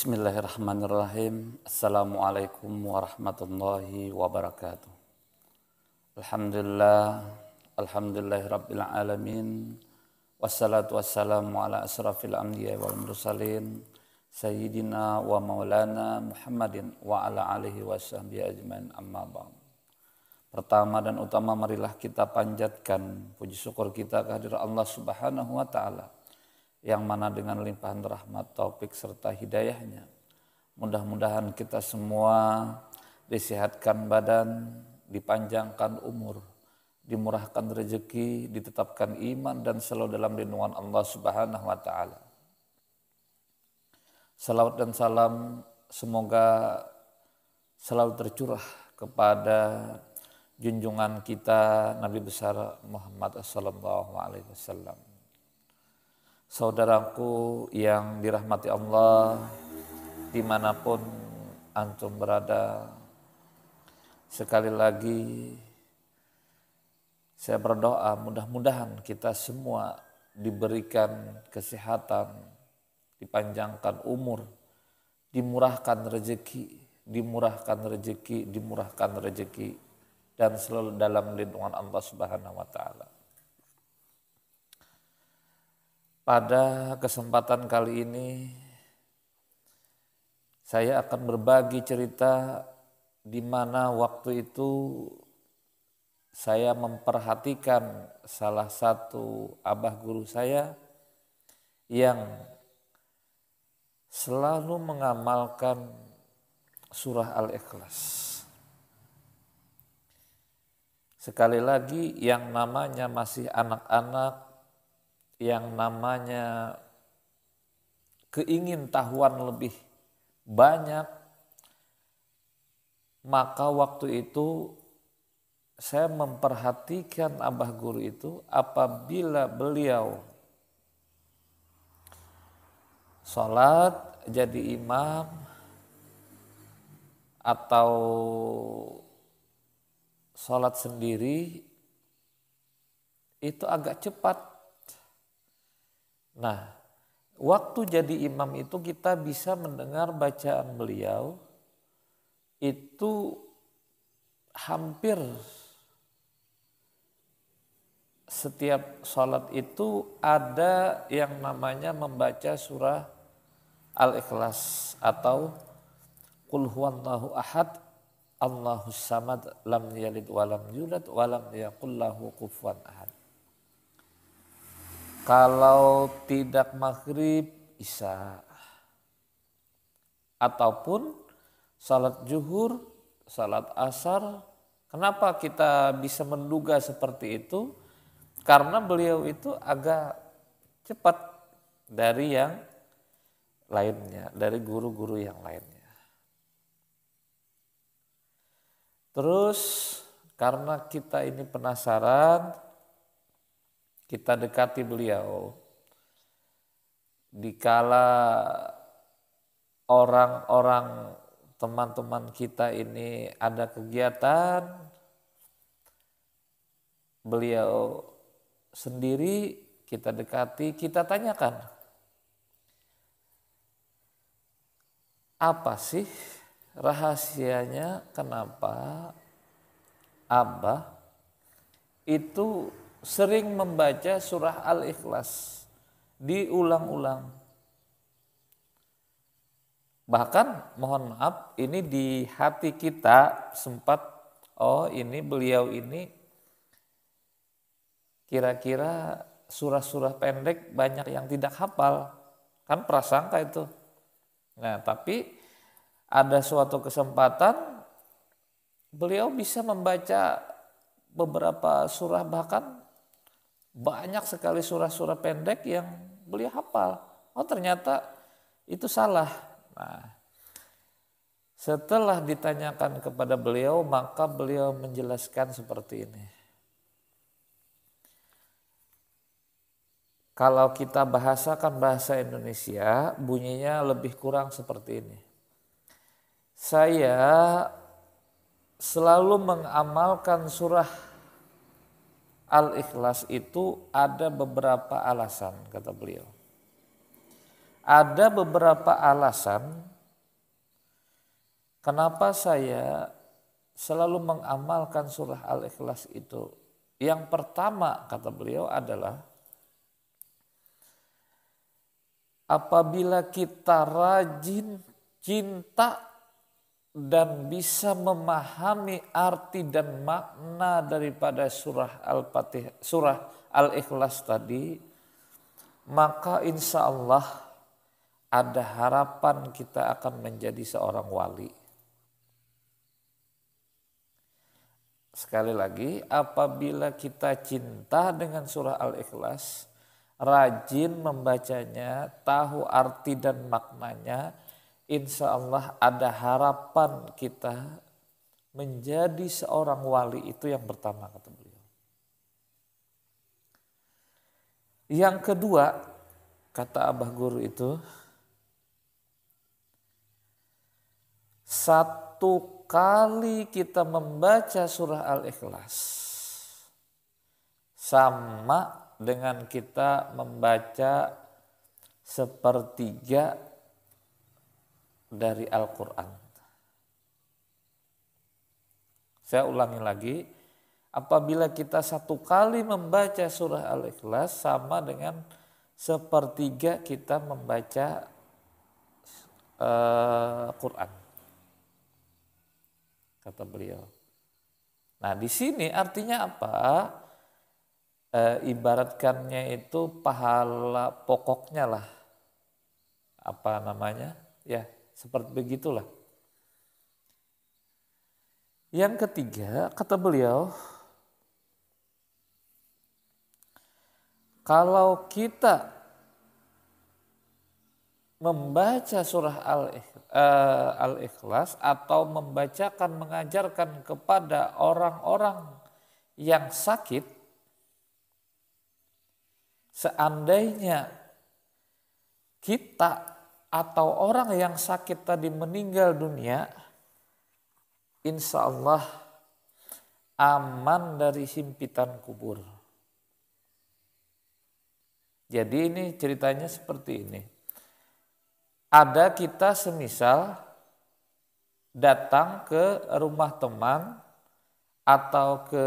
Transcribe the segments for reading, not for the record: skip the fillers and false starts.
Bismillahirrahmanirrahim. Assalamualaikum warahmatullahi wabarakatuh. Alhamdulillahirabbil alamin. Wassalatu wassalamu ala asrafil anbiya'i wal mursalin sayyidina wa maulana Muhammadin wa ala alihi washabbihi ajmain, amma ba'd. Pertama dan utama, marilah kita panjatkan puji syukur kita kehadirat Allah Subhanahu wa taala, yang mana dengan limpahan rahmat, taufik serta hidayahnya, mudah-mudahan kita semua disehatkan badan, dipanjangkan umur, dimurahkan rezeki, ditetapkan iman dan selalu dalam lindungan Allah Subhanahu wa taala. Salawat dan salam semoga selalu tercurah kepada junjungan kita Nabi besar Muhammad sallallahu alaihi wasallam. Saudaraku yang dirahmati Allah, dimanapun antum berada, sekali lagi saya berdoa mudah-mudahan kita semua diberikan kesehatan, dipanjangkan umur, dimurahkan rezeki, dan selalu dalam lindungan Allah Subhanahu wa taala. Pada kesempatan kali ini saya akan berbagi cerita di mana waktu itu saya memperhatikan salah satu abah guru saya yang selalu mengamalkan surah Al-Ikhlas. Sekali lagi, yang namanya masih anak-anak, yang namanya keingintahuan lebih banyak, maka waktu itu saya memperhatikan abah guru itu apabila beliau sholat jadi imam atau sholat sendiri itu agak cepat. Nah, waktu jadi imam itu kita bisa mendengar bacaan beliau itu hampir setiap sholat itu ada yang namanya membaca surah Al-Ikhlas atau Qul huwallahu ahad, Allahus samad, lam yalid walam yulad walam yakul lahu kufuwan ahad. Kalau tidak maghrib, isya, ataupun salat zuhur, salat asar. Kenapa kita bisa menduga seperti itu? Karena beliau itu agak cepat dari yang lainnya, dari guru-guru yang lainnya. Terus karena kita ini penasaran, kita dekati beliau. Dikala orang-orang teman-teman kita ini ada kegiatan, beliau sendiri kita dekati, kita tanyakan, apa sih rahasianya kenapa abah itu sering membaca surah Al-Ikhlas diulang-ulang. Bahkan mohon maaf, ini di hati kita sempat, ini beliau ini kira-kira surah-surah pendek banyak yang tidak hafal. Kan prasangka itu. Nah, tapi ada suatu kesempatan beliau bisa membaca beberapa surah, bahkan banyak sekali surah-surah pendek yang beliau hafal. Ternyata itu salah. Nah, setelah ditanyakan kepada beliau, maka beliau menjelaskan seperti ini. Kalau kita bahasakan bahasa Indonesia, bunyinya lebih kurang seperti ini. Saya selalu mengamalkan surah Al-Ikhlas itu ada beberapa alasan, kata beliau. Ada beberapa alasan Kenapa saya selalu mengamalkan surah Al-Ikhlas itu? Yang pertama kata beliau adalah apabila kita rajin cinta dan bisa memahami arti dan makna daripada surah Al-Fatihah, surah Al-Ikhlas tadi, maka insya Allah ada harapan kita akan menjadi seorang wali. Sekali lagi, apabila kita cinta dengan surah Al-Ikhlas, rajin membacanya, tahu arti dan maknanya, insya Allah ada harapan kita menjadi seorang wali. Itu yang pertama kata beliau. Yang kedua, kata Abah Guru itu, satu kali kita membaca surah Al-Ikhlas sama dengan kita membaca sepertiga dari Al-Quran. Saya ulangi lagi, apabila kita satu kali membaca surah Al-Ikhlas sama dengan sepertiga kita membaca Quran, kata beliau. Nah, di sini artinya apa? Ibaratkannya itu pahala pokoknya lah. Apa namanya? Ya, seperti begitulah. Yang ketiga, kata beliau, kalau kita membaca surah Al-Ikhlas atau membacakan, mengajarkan kepada orang-orang yang sakit, seandainya kita atau orang yang sakit tadi meninggal dunia, insya Allah aman dari himpitan kubur. Jadi ini ceritanya seperti ini. Ada kita semisal datang ke rumah teman atau ke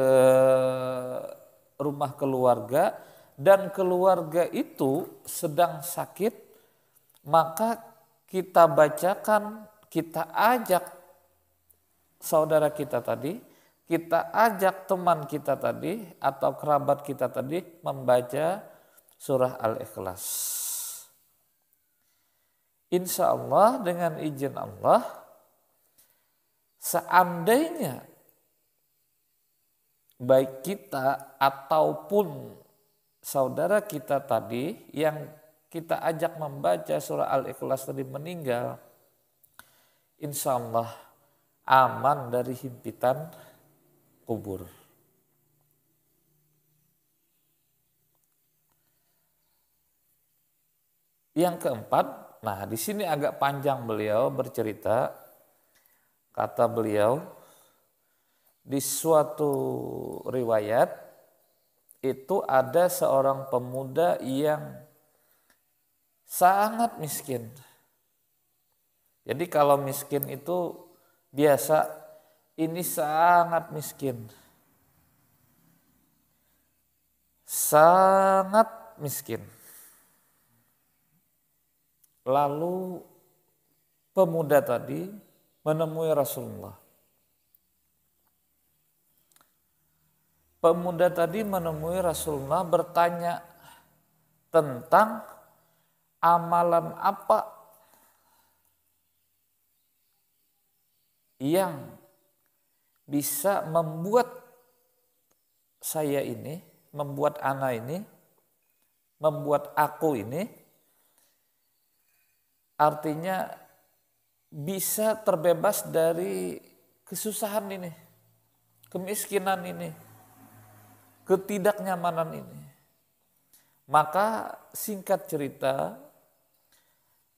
rumah keluarga dan keluarga itu sedang sakit, maka kita bacakan, kita ajak saudara kita tadi, kita ajak teman kita tadi atau kerabat kita tadi membaca surah Al-Ikhlas. Insya Allah dengan izin Allah, seandainya baik kita ataupun saudara kita tadi yang kita ajak membaca surah Al-Ikhlas tadi meninggal, insya Allah aman dari himpitan kubur. Yang keempat, nah di sini agak panjang beliau bercerita. Kata beliau, di suatu riwayat itu ada seorang pemuda yang sangat miskin. Jadi kalau miskin itu biasa, ini sangat miskin. Sangat miskin. Lalu pemuda tadi menemui Rasulullah. Pemuda tadi menemui Rasulullah bertanya tentang amalan apa yang bisa membuat saya ini, membuat anak ini, membuat aku ini, artinya bisa terbebas dari kesusahan ini, kemiskinan ini, ketidaknyamanan ini. Maka singkat cerita,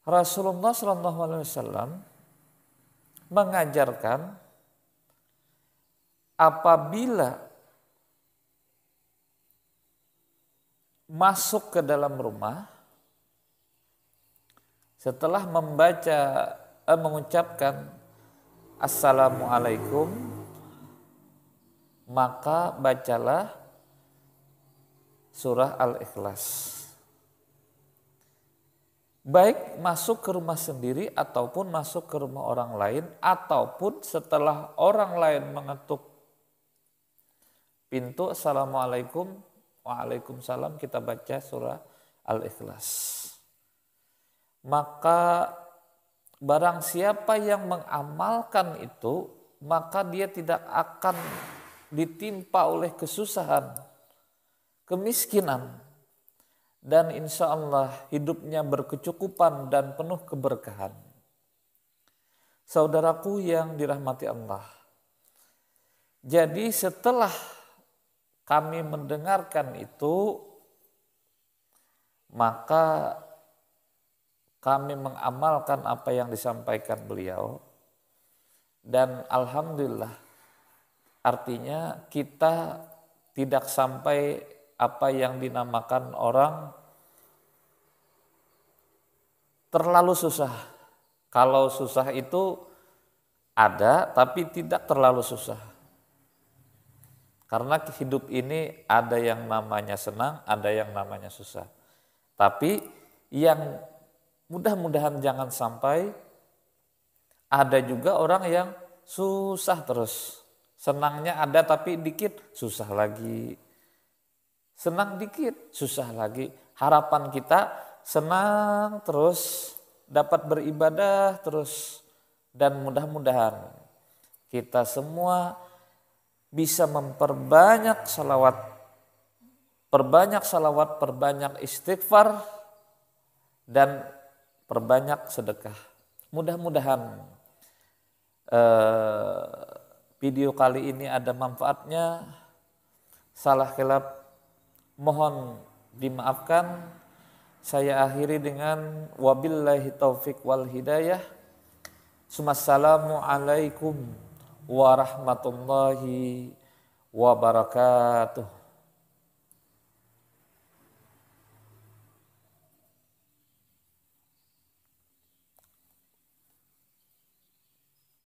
Rasulullah SAW mengajarkan apabila masuk ke dalam rumah, setelah mengucapkan Assalamualaikum, maka bacalah surah Al-Ikhlas. Baik masuk ke rumah sendiri ataupun masuk ke rumah orang lain, ataupun setelah orang lain mengetuk pintu, Assalamualaikum, waalaikumsalam, kita baca surah Al-Ikhlas. Maka barang siapa yang mengamalkan itu, maka dia tidak akan ditimpa oleh kesusahan, kemiskinan, dan insya Allah hidupnya berkecukupan dan penuh keberkahan. Saudaraku yang dirahmati Allah, jadi setelah kami mendengarkan itu, maka kami mengamalkan apa yang disampaikan beliau, dan alhamdulillah, artinya kita tidak sampai apa yang dinamakan orang terlalu susah. Kalau susah itu ada, tapi tidak terlalu susah. Karena hidup ini ada yang namanya senang, ada yang namanya susah. Tapi yang mudah-mudahan jangan sampai ada juga orang yang susah terus. Senangnya ada tapi dikit, susah lagi. Senang dikit, susah lagi. Harapan kita senang terus, dapat beribadah terus. Dan mudah-mudahan kita semua bisa memperbanyak salawat, perbanyak istighfar, dan perbanyak sedekah. Mudah-mudahan video kali ini ada manfaatnya. Salah khilaf mohon dimaafkan. Saya akhiri dengan wabillahi taufik wal hidayah. Assalamualaikum warahmatullahi wabarakatuh.